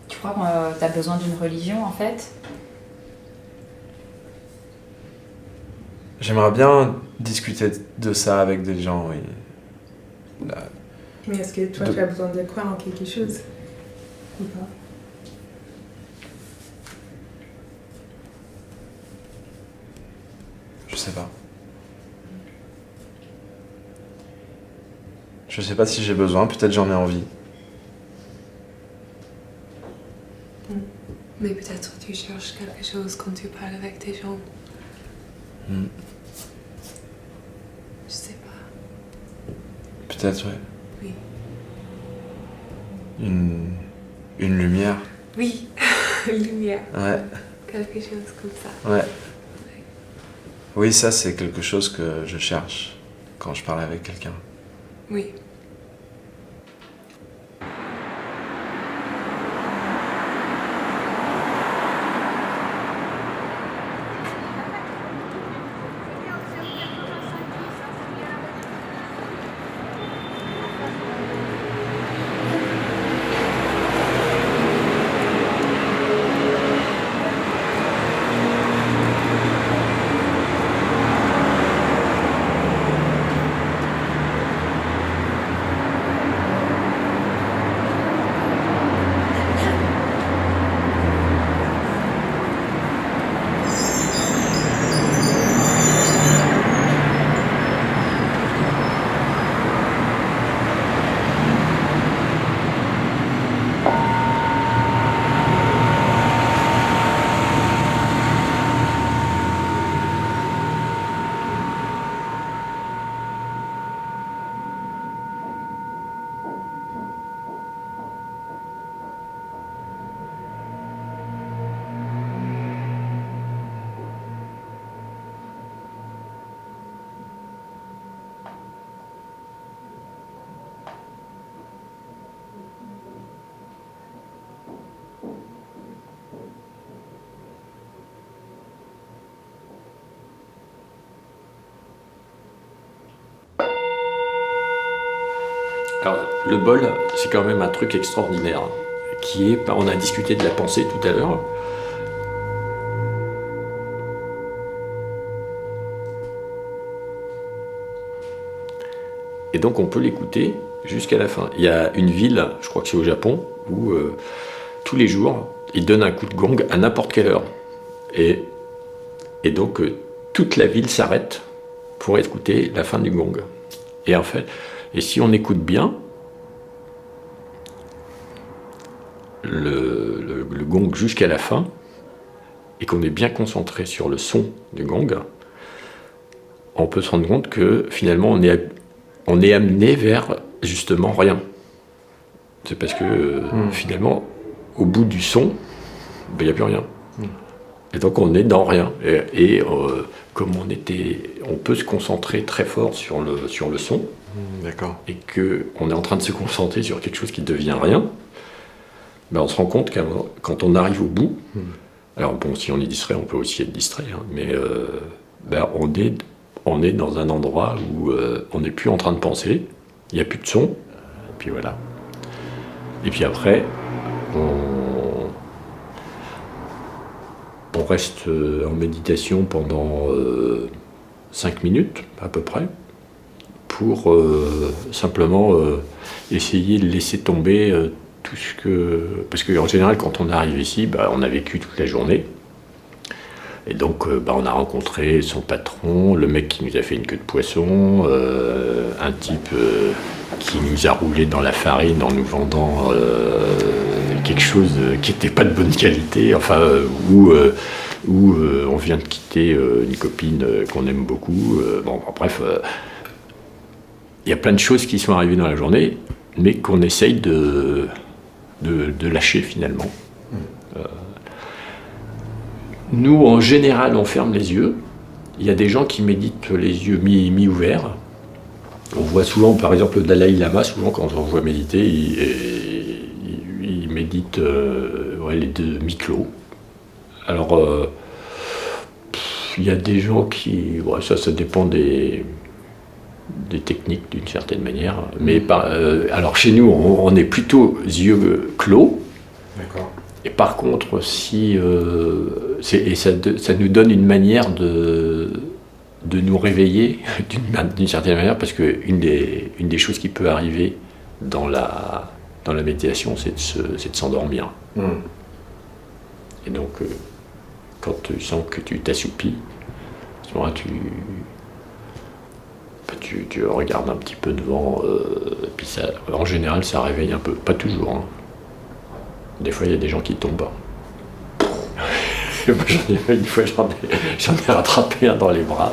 Tu crois que t'as besoin d'une religion en fait? J'aimerais bien discuter de ça avec des gens, oui. Mais est-ce que toi, tu as besoin de croire en quelque chose ou pas? Je sais pas. Je sais pas si j'ai besoin, peut-être j'en ai envie. Mais peut-être tu cherches quelque chose quand tu parles avec des gens. Je sais pas. Peut-être, ouais. Oui. Une lumière. Oui, une lumière. Ouais. Quelque chose comme ça. Ouais. Oui, ça c'est quelque chose que je cherche quand je parle avec quelqu'un. Oui. Alors, le bol, c'est quand même un truc extraordinaire, qui est, on a discuté de la pensée tout à l'heure. Et donc on peut l'écouter jusqu'à la fin. Il y a une ville, je crois que c'est au Japon, où tous les jours, ils donnent un coup de gong à n'importe quelle heure. Et donc toute la ville s'arrête pour écouter la fin du gong. Et en fait, et si on écoute bien, le gong jusqu'à la fin, et qu'on est bien concentré sur le son du gong, on peut se rendre compte que finalement on est amené vers justement rien. C'est parce que finalement, au bout du son, il n'y a plus rien. Et donc on est dans rien. Et comme on peut se concentrer très fort sur le son, D'accord. et qu'on est en train de se concentrer sur quelque chose qui devient rien, ben on se rend compte que quand on arrive au bout, alors bon, si on est distrait, on peut aussi être distrait, hein, mais ben on est dans un endroit où on n'est plus en train de penser, il n'y a plus de son, et puis voilà. Et puis après, on reste en méditation pendant 5 minutes à peu près, pour simplement essayer de laisser tomber tout ce que... Parce qu'en général, quand on arrive ici, bah, on a vécu toute la journée. Et donc, bah, on a rencontré son patron, le mec qui nous a fait une queue de poisson, un type qui nous a roulé dans la farine en nous vendant quelque chose qui n'était pas de bonne qualité, enfin, où on vient de quitter une copine qu'on aime beaucoup. Bon, bref... Il y a plein de choses qui sont arrivées dans la journée, mais qu'on essaye de lâcher finalement. Nous, en général, on ferme les yeux. Il y a des gens qui méditent les yeux mi-ouverts. On voit souvent, par exemple, le Dalai Lama, souvent quand on le voit méditer, il médite les deux mi-clos. Alors, il y a des gens qui... ça dépend des techniques d'une certaine manière. Mais alors chez nous, on est plutôt yeux clos. D'accord. Et par contre, si ça nous donne une manière de nous réveiller d'une certaine manière, parce qu'une des choses qui peut arriver dans la méditation, c'est de s'endormir. Et donc, quand tu sens que tu t'assoupis, à ce moment-là, tu regardes un petit peu devant, puis ça, en général, ça réveille un peu. Pas toujours, hein. Des fois, il y a des gens qui tombent. Moi, une fois, j'en ai rattrapé un dans les bras.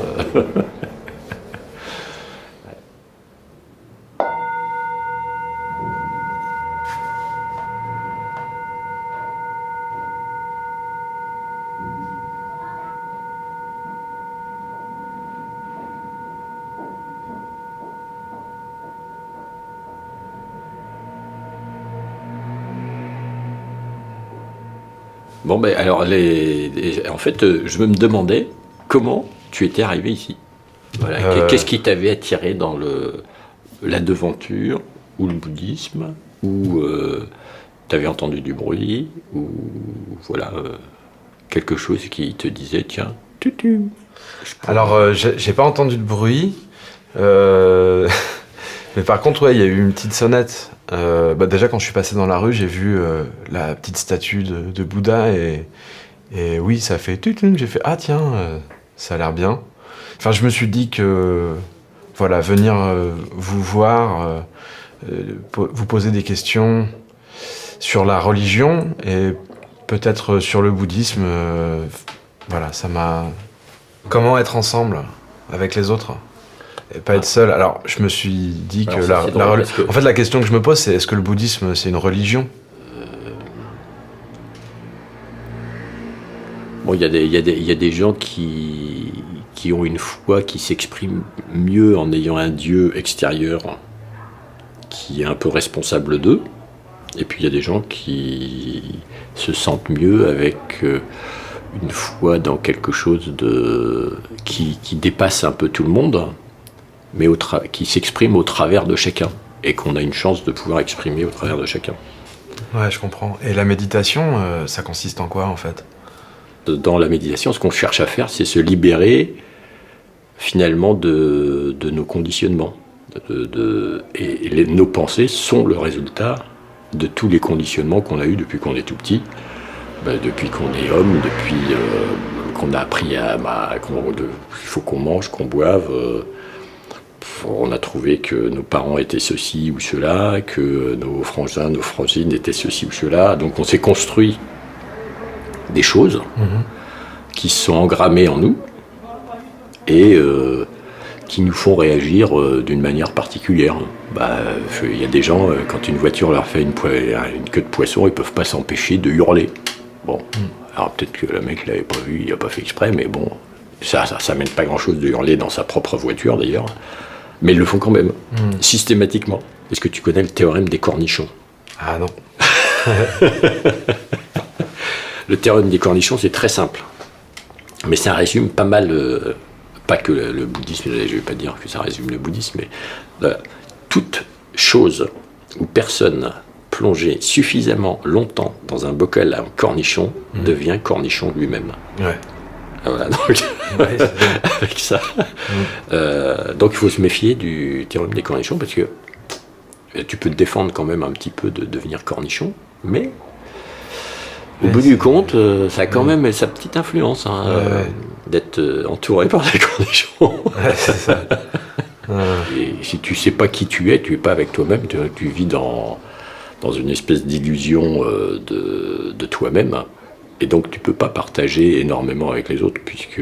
Bon, ben alors, en fait, je me demandais comment tu étais arrivé ici. Voilà. Qu'est-ce qui t'avait attiré dans la devanture, ou le bouddhisme, ou t'avais entendu du bruit, ou voilà, quelque chose qui te disait, tiens, Alors, j'ai pas entendu de bruit, mais par contre, il y a eu une petite sonnette. Déjà, quand je suis passé dans la rue, j'ai vu la petite statue de Bouddha et oui, ça fait tutum. J'ai fait ah tiens, ça a l'air bien. Enfin, je me suis dit que voilà, venir vous voir, vous poser des questions sur la religion et peut-être sur le bouddhisme, voilà, ça m'a. Comment être ensemble avec les autres? Et pas être seul. Alors, je me suis dit que en fait, la question que je me pose, c'est est-ce que le bouddhisme, c'est une religion? Bon, il y a des gens qui ont une foi qui s'exprime mieux en ayant un Dieu extérieur qui est un peu responsable d'eux. Et puis, il y a des gens qui se sentent mieux avec une foi dans quelque chose qui dépasse un peu tout le monde, mais qui s'exprime au travers de chacun, et qu'on a une chance de pouvoir exprimer au travers de chacun. Ouais, je comprends. Et la méditation, ça consiste en quoi, en fait? Dans la méditation, ce qu'on cherche à faire, c'est se libérer, finalement, de nos conditionnements. Et nos pensées sont le résultat de tous les conditionnements qu'on a eus depuis qu'on est tout petit, depuis qu'on est homme, depuis qu'on a appris il faut qu'on mange, qu'on boive. On a trouvé que nos parents étaient ceci ou cela, que nos frangins, nos frangines étaient ceci ou cela. Donc on s'est construit des choses qui se sont engrammées en nous et qui nous font réagir d'une manière particulière. Il y a des gens, quand une voiture leur fait une queue de poisson, ils ne peuvent pas s'empêcher de hurler. Bon, alors peut-être que le mec ne l'avait pas vu, il n'a pas fait exprès, mais bon, ça mène pas grand-chose de hurler dans sa propre voiture d'ailleurs. Mais ils le font quand même, systématiquement. Est-ce que tu connais le théorème des cornichons? Ah non. Le théorème des cornichons, c'est très simple. Mais ça résume pas mal, pas que le bouddhisme, je ne vais pas dire que ça résume le bouddhisme, mais toute chose où personne plongé suffisamment longtemps dans un bocal à cornichon devient cornichon lui-même. Ouais. Voilà, donc, avec ça. Donc il faut se méfier du théorème des cornichons parce que tu peux te défendre quand même un petit peu de devenir cornichon, mais au bout du compte, ça a quand même sa petite influence d'être entouré par des cornichons. Ouais, c'est ça. Et si tu sais pas qui tu es pas avec toi-même, tu vis dans une espèce d'illusion de toi-même. Et donc tu peux pas partager énormément avec les autres puisque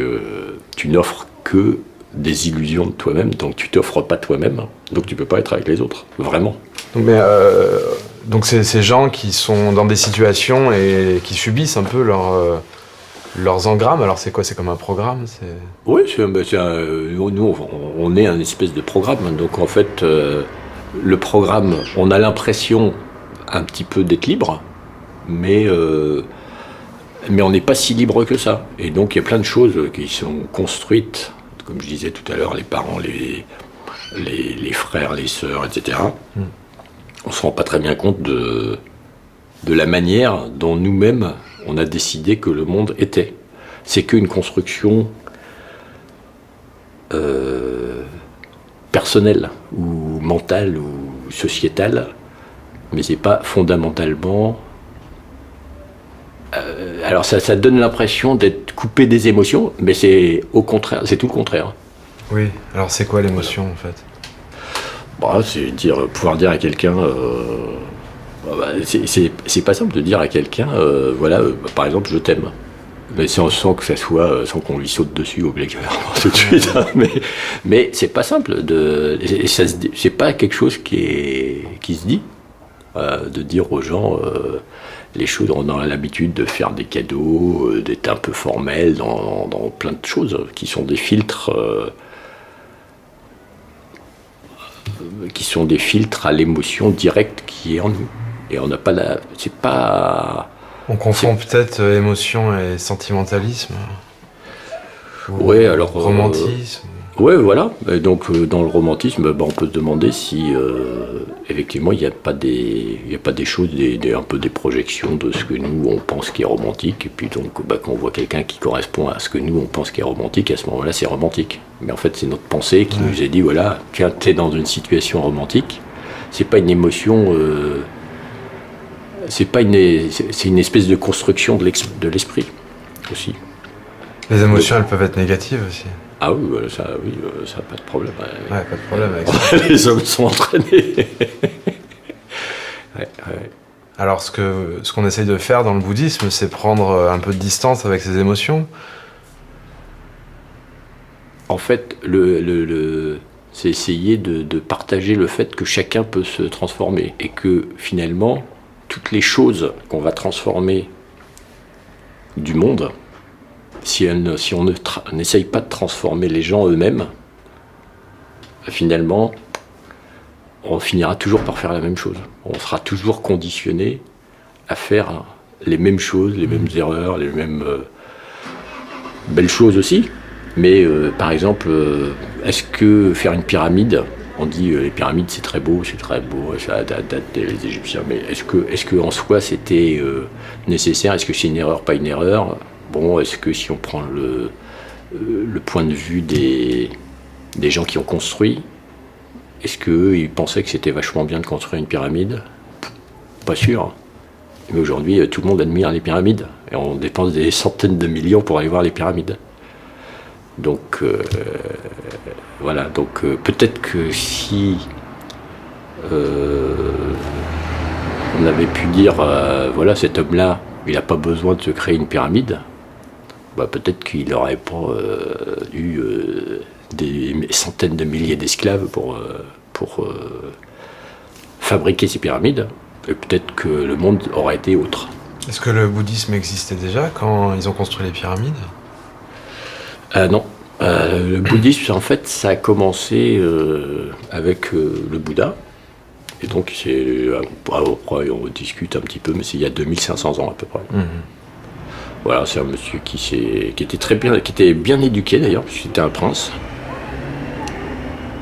tu n'offres que des illusions de toi-même, donc tu t'offres pas toi-même, donc tu peux pas être avec les autres, vraiment. Donc c'est ces gens qui sont dans des situations et qui subissent un peu leurs engrammes. Alors c'est quoi? C'est comme un programme? Oui, nous, on est un espèce de programme. Donc en fait, le programme, on a l'impression un petit peu d'être libre, mais on n'est pas si libre que ça. Et donc il y a plein de choses qui sont construites, comme je disais tout à l'heure, les parents, les frères, les sœurs, etc. On ne se rend pas très bien compte de la manière dont nous-mêmes, on a décidé que le monde était. C'est qu'une construction personnelle, ou mentale, ou sociétale, mais c'est pas fondamentalement... alors ça donne l'impression d'être coupé des émotions, mais c'est au contraire, c'est tout le contraire. Oui, alors c'est quoi l'émotion en fait? C'est pouvoir dire à quelqu'un... c'est pas simple de dire à quelqu'un, par exemple, je t'aime. Mais sans que ça soit, sans qu'on lui saute dessus obligatoirement tout de suite. Hein, mais c'est pas simple. C'est pas quelque chose qui se dit. De dire aux gens les choses. On a l'habitude de faire des cadeaux, d'être un peu formel dans plein de choses qui sont des filtres. Qui sont des filtres à l'émotion directe qui est en nous. Et on n'a pas c'est pas... On confond peut-être émotion et sentimentalisme. Ouais, alors... romantisme. Ouais, voilà. Et donc, dans le romantisme, on peut se demander si, effectivement, il n'y a pas des choses, un peu des projections de ce que nous, on pense qui est romantique. Et puis, donc, quand on voit quelqu'un qui correspond à ce que nous, on pense qui est romantique, à ce moment-là, c'est romantique. Mais en fait, c'est notre pensée qui nous a dit, voilà, tiens, t'es dans une situation romantique. C'est pas une émotion... c'est une espèce de construction de l'esprit, aussi. Les émotions, elles peuvent être négatives aussi. Ah oui, ça pas de problème. Ouais, pas de problème avec ça. Les hommes sont entraînés. Ouais. Alors, ce qu'on essaye de faire dans le bouddhisme, c'est prendre un peu de distance avec ces émotions. En fait, c'est essayer de partager le fait que chacun peut se transformer et que finalement, toutes les choses qu'on va transformer du monde, si on n'essaye pas de transformer les gens eux-mêmes, finalement, on finira toujours par faire la même chose. On sera toujours conditionné à faire les mêmes choses, les mêmes erreurs, les mêmes belles choses aussi. Mais par exemple, est-ce que faire une pyramide, on dit les pyramides c'est très beau, ça date des Égyptiens, mais est-ce que en soi c'était nécessaire? Est-ce que c'est une erreur, pas une erreur? Bon, est-ce que si on prend le point de vue des gens qui ont construit, est-ce qu'eux, ils pensaient que c'était vachement bien de construire une pyramide? Pas sûr. Mais aujourd'hui, tout le monde admire les pyramides. Et on dépense des centaines de millions pour aller voir les pyramides. Donc, voilà. Donc, peut-être que si on avait pu dire, voilà, cet homme-là, il n'a pas besoin de se créer une pyramide, peut-être qu'il n'aurait pas eu des centaines de milliers d'esclaves pour fabriquer ces pyramides, et peut-être que le monde aurait été autre. Est-ce que le bouddhisme existait déjà quand ils ont construit les pyramides? Non. Le bouddhisme, en fait, ça a commencé avec le Bouddha. Et donc, après, on discute un petit peu, mais c'est il y a 2500 ans à peu près. Mmh. Voilà, c'est un monsieur qui était très bien, qui était bien éduqué d'ailleurs, puisqu'il était un prince.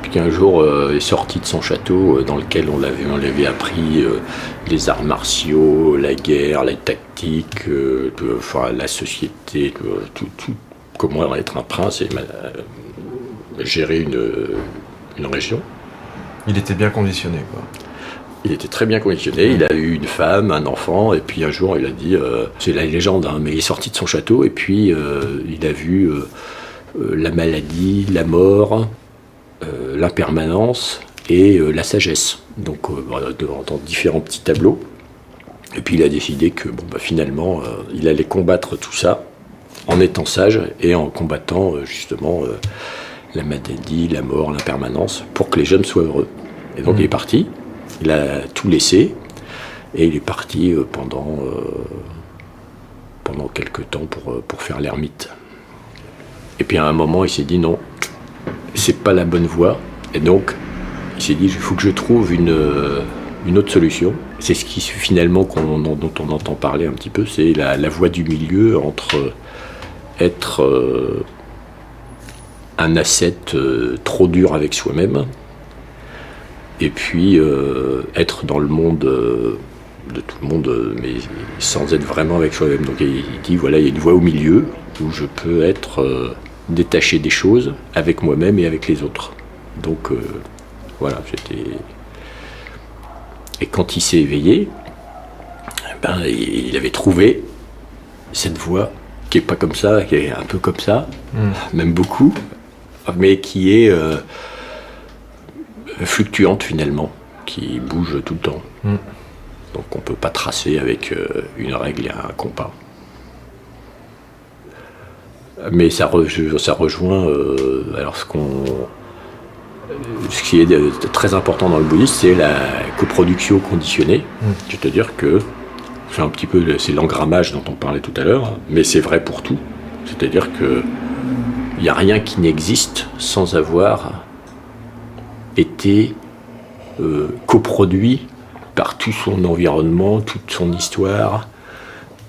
Puis qu'un jour est sorti de son château dans lequel on l'avait appris les arts martiaux, la guerre, la tactique, la société, tout, comment être un prince et gérer une région. Il était bien conditionné, quoi. Il était très bien conditionné, il a eu une femme, un enfant, et puis un jour il a dit, c'est la légende, hein, mais il est sorti de son château, et puis il a vu la maladie, la mort, l'impermanence et la sagesse, donc dans différents petits tableaux. Et puis il a décidé que finalement il allait combattre tout ça en étant sage et en combattant justement la maladie, la mort, l'impermanence, pour que les jeunes soient heureux. Et donc il est parti. Il a tout laissé et il est parti pendant pendant quelques temps pour faire l'ermite. Et puis à un moment, il s'est dit non, c'est pas la bonne voie. Et donc, il s'est dit, il faut que je trouve une autre solution. C'est ce qui finalement dont on entend parler un petit peu, c'est la voie du milieu entre être un ascète trop dur avec soi-même et puis être dans le monde de tout le monde, mais sans être vraiment avec soi-même. Donc il dit, voilà, il y a une voie au milieu où je peux être détaché des choses avec moi-même et avec les autres. Donc voilà, Et quand il s'est éveillé, il avait trouvé cette voie qui est pas comme ça, qui est un peu comme ça, même beaucoup, mais qui est fluctuante finalement, qui bouge tout le temps. Donc on peut pas tracer avec une règle et un compas. Mais ça rejoint alors ce qui est très important dans le bouddhisme, c'est la coproduction conditionnée. C'est-à-dire que c'est un petit peu l'engrammage dont on parlait tout à l'heure, mais c'est vrai pour tout. C'est-à-dire que il n'y a rien qui n'existe sans avoir été coproduit par tout son environnement, toute son histoire,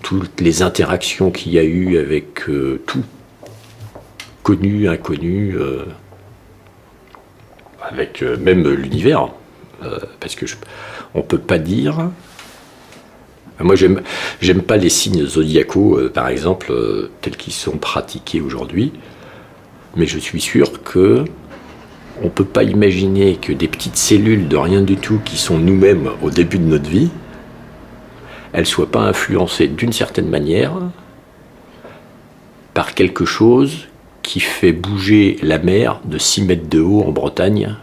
toutes les interactions qu'il y a eu avec tout, connu, inconnu, avec même l'univers, parce que on peut pas dire. Moi, j'aime pas les signes zodiacaux, par exemple, tels qu'ils sont pratiqués aujourd'hui, mais je suis sûr que on peut pas imaginer que des petites cellules de rien du tout qui sont nous-mêmes au début de notre vie, elles soient pas influencées d'une certaine manière par quelque chose qui fait bouger la mer de 6 mètres de haut en Bretagne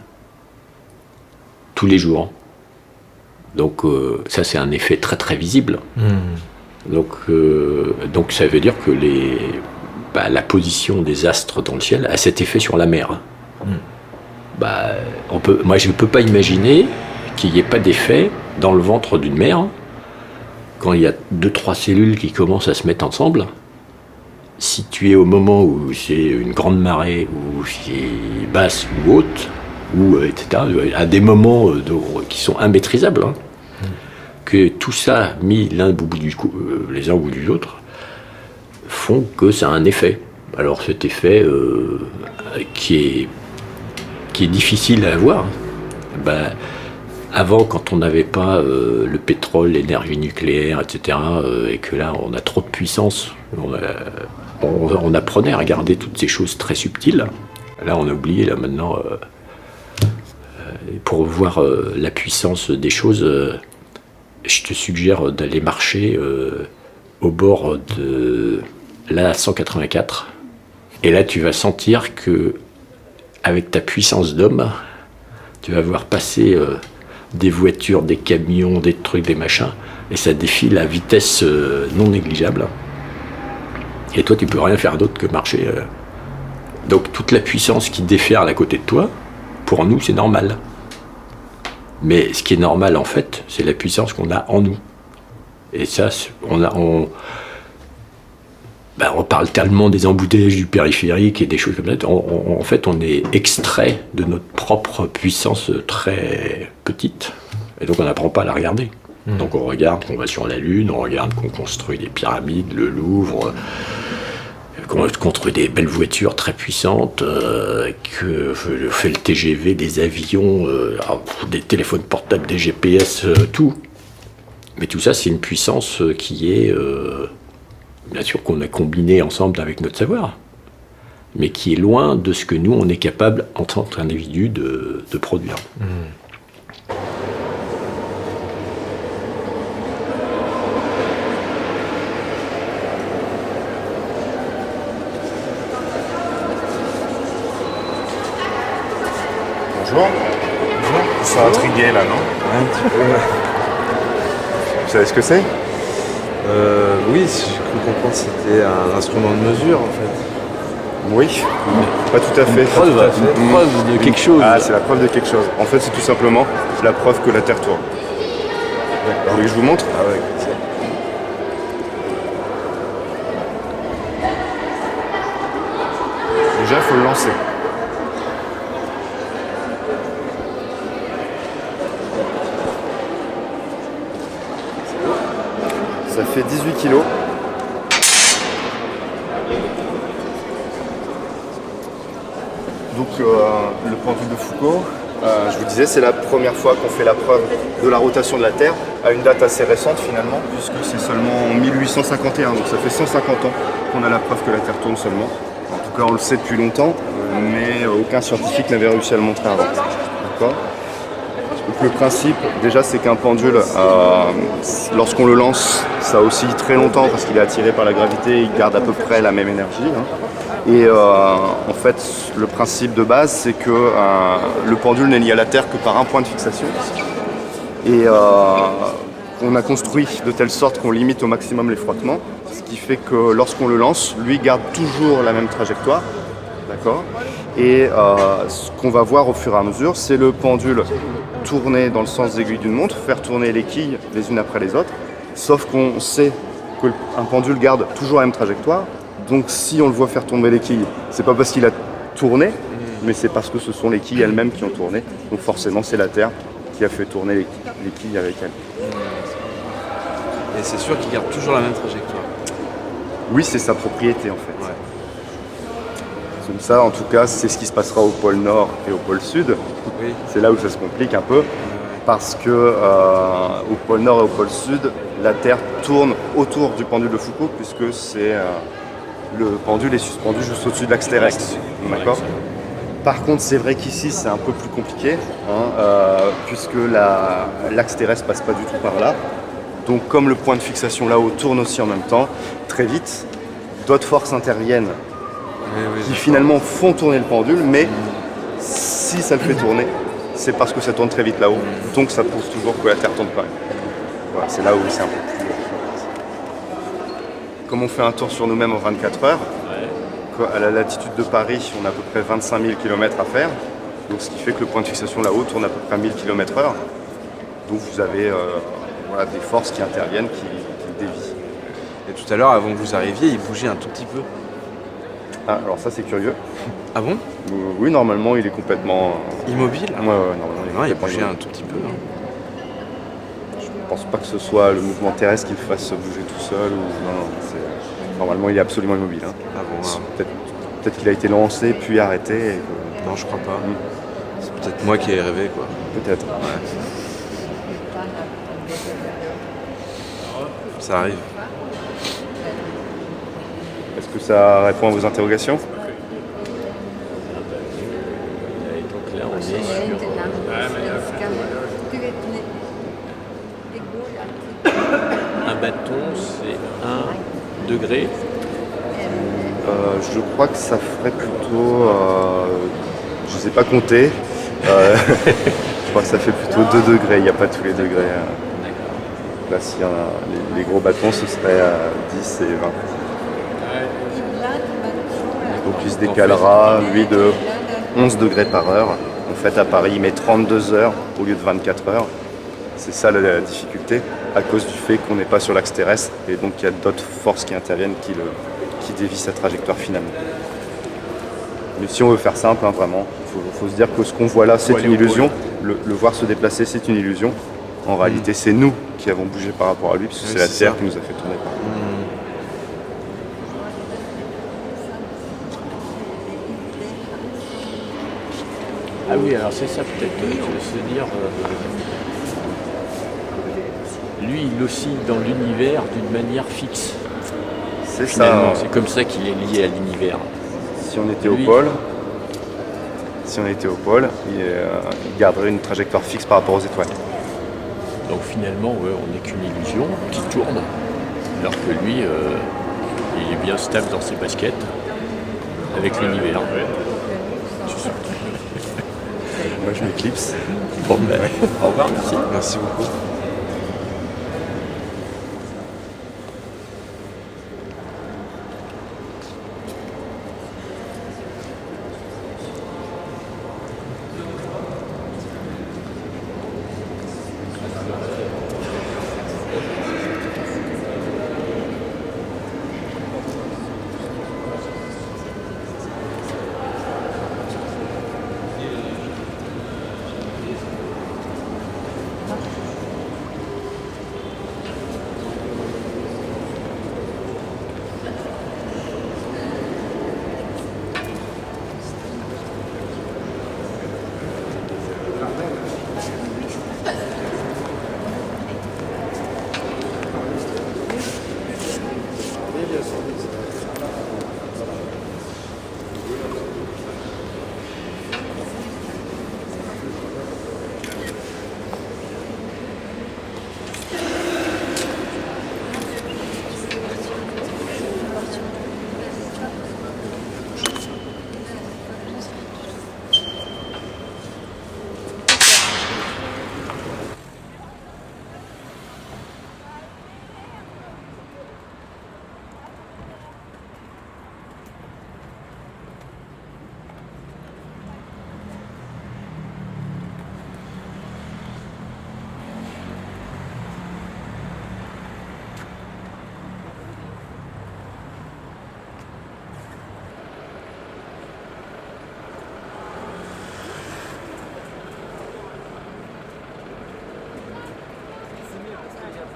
tous les jours. Donc ça, c'est un effet très très visible. Donc ça veut dire que la position des astres dans le ciel a cet effet sur la mer. Moi, je ne peux pas imaginer qu'il n'y ait pas d'effet dans le ventre d'une mer quand il y a 2-3 cellules qui commencent à se mettre ensemble. Si tu es au moment où c'est une grande marée, ou c'est basse ou haute, ou etc., à des moments qui sont immaîtrisables, que tout ça mis les uns au bout du autre font que ça a un effet. Alors cet effet qui est difficile à avoir, avant, quand on n'avait pas le pétrole, l'énergie nucléaire, etc., et que là on a trop de puissance, on apprenait à regarder toutes ces choses très subtiles. Là, on a oublié, là, maintenant, pour voir la puissance des choses, je te suggère d'aller marcher au bord de la 184. Et là, tu vas sentir que, avec ta puissance d'homme, tu vas voir passer des voitures, des camions, des trucs, des machins, et ça défile à vitesse non négligeable. Et toi, tu peux rien faire d'autre que marcher. Donc toute la puissance qui déferle à côté de toi, pour nous, c'est normal. Mais ce qui est normal, en fait, c'est la puissance qu'on a en nous. Et ça, on parle tellement des embouteillages du périphérique et des choses comme ça. En fait, on est extrait de notre propre puissance très petite. Et donc, on n'apprend pas à la regarder. Donc, on regarde qu'on va sur la Lune, on regarde qu'on construit des pyramides, le Louvre, qu'on construit des belles voitures très puissantes, que fait le TGV, des avions, des téléphones portables, des GPS, tout. Mais tout ça, c'est une puissance qui est, bien sûr, qu'on a combiné ensemble avec notre savoir, mais qui est loin de ce que nous, on est capable, en tant qu'individu, de produire. Bonjour. Ils sont intrigués là, non? Un petit peu, ouais. Vous savez ce que c'est? Oui, si j'ai cru comprendre, c'était un instrument de mesure, en fait. Oui, pas tout à fait. Preuve de quelque chose. Ah, c'est la preuve de quelque chose. En fait, c'est tout simplement la preuve que la Terre tourne. Vous voulez que je vous montre? Ah ouais, Déjà, il faut le lancer. Ça fait 18 kilos. Donc le pendule de Foucault, je vous disais, c'est la première fois qu'on fait la preuve de la rotation de la Terre à une date assez récente finalement, puisque c'est seulement en 1851, donc ça fait 150 ans qu'on a la preuve que la Terre tourne seulement. En tout cas, on le sait depuis longtemps, mais aucun scientifique n'avait réussi à le montrer avant. D'accord ? Donc le principe, déjà, c'est qu'un pendule, lorsqu'on le lance, ça oscille très longtemps parce qu'il est attiré par la gravité, il garde à peu près la même énergie. Et en fait, le principe de base, c'est que le pendule n'est lié à la Terre que par un point de fixation. Et on a construit de telle sorte qu'on limite au maximum les frottements, ce qui fait que lorsqu'on le lance, lui garde toujours la même trajectoire. D'accord ? Et ce qu'on va voir au fur et à mesure, c'est le pendule tourner dans le sens des aiguilles d'une montre, faire tourner les quilles les unes après les autres, sauf qu'on sait qu'un pendule garde toujours la même trajectoire. Donc si on le voit faire tomber les quilles, c'est pas parce qu'il a tourné, mais c'est parce que ce sont les quilles elles-mêmes qui ont tourné. Donc forcément c'est la Terre qui a fait tourner les quilles avec elle. Et c'est sûr qu'il garde toujours la même trajectoire. Oui, c'est sa propriété en fait. Ouais. Comme ça, en tout cas, c'est ce qui se passera au pôle Nord et au pôle Sud. Oui. C'est là où ça se complique un peu, parce que au pôle Nord et au pôle Sud, la Terre tourne autour du pendule de Foucault, puisque c'est le pendule est suspendu juste au-dessus de l'axe terrestre. D'accord ? Par contre, c'est vrai qu'ici, c'est un peu plus compliqué, puisque l'axe terrestre passe pas du tout par là. Donc, comme le point de fixation là-haut tourne aussi en même temps, très vite, d'autres forces interviennent qui finalement font tourner le pendule, mais si ça le fait tourner, c'est parce que ça tourne très vite là-haut, donc ça prouve toujours que la Terre tourne quand même. Voilà, c'est là où c'est un peu plus... Comme on fait un tour sur nous-mêmes en 24 heures, à la latitude de Paris, on a à peu près 25 000 km à faire, donc ce qui fait que le point de fixation là-haut tourne à peu près 1000 km/h. Donc vous avez des forces qui interviennent, qui dévient. Et tout à l'heure, avant que vous arriviez, il bougeait un tout petit peu. Ah, alors ça c'est curieux. Ah bon ? Oui, normalement il est complètement... Immobile ? Ouais, normalement Non, il complètement bougeait immobile. un tout petit peu. Hein. Je pense pas que ce soit le mouvement terrestre qui le fasse bouger tout seul. Normalement il est absolument immobile. Hein. Ah bon, hein. Peut-être qu'il a été lancé puis arrêté. Et Non, je crois pas. C'est peut-être moi qui ai rêvé, quoi. Peut-être. Ouais. Ça arrive. Est-ce que ça répond à vos interrogations ? Et donc là, on est sur un bâton, c'est 1 degré. Je crois que ça ferait plutôt... je ne sais pas compter. Je crois que ça fait plutôt 2 degrés. Il n'y a pas tous les degrés. Là, s'il y en a les gros bâtons, ce serait 10 et 20. Donc il se décalera, lui, de 11 degrés par heure. En fait, à Paris, il met 32 heures au lieu de 24 heures. C'est ça la difficulté, à cause du fait qu'on n'est pas sur l'axe terrestre. Et donc, il y a d'autres forces qui interviennent qui dévient sa trajectoire finalement. Mais si on veut faire simple, hein, vraiment, il faut se dire que ce qu'on voit là, c'est une illusion. Le voir se déplacer, c'est une illusion. En réalité, c'est nous qui avons bougé par rapport à lui, puisque Oui, c'est la c'est Terre ça. qui nous a fait tourner par rapport. Ah oui, alors c'est ça peut-être, se dire... lui, il oscille dans l'univers d'une manière fixe. C'est Finalement, ça. c'est comme ça qu'il est lié à l'univers. Si on était Lui. au pôle, il garderait une trajectoire fixe par rapport aux étoiles. Donc finalement, ouais, on n'est qu'une illusion qui tourne, alors que lui, il est bien stable dans ses baskets avec l'univers. Moi, je m'éclipse. Bon, ben, au revoir, merci. Merci beaucoup.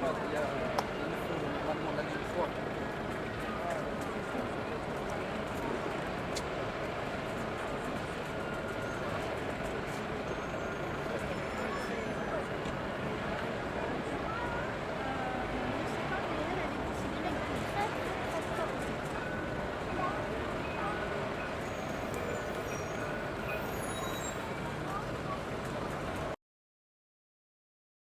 pas, il y a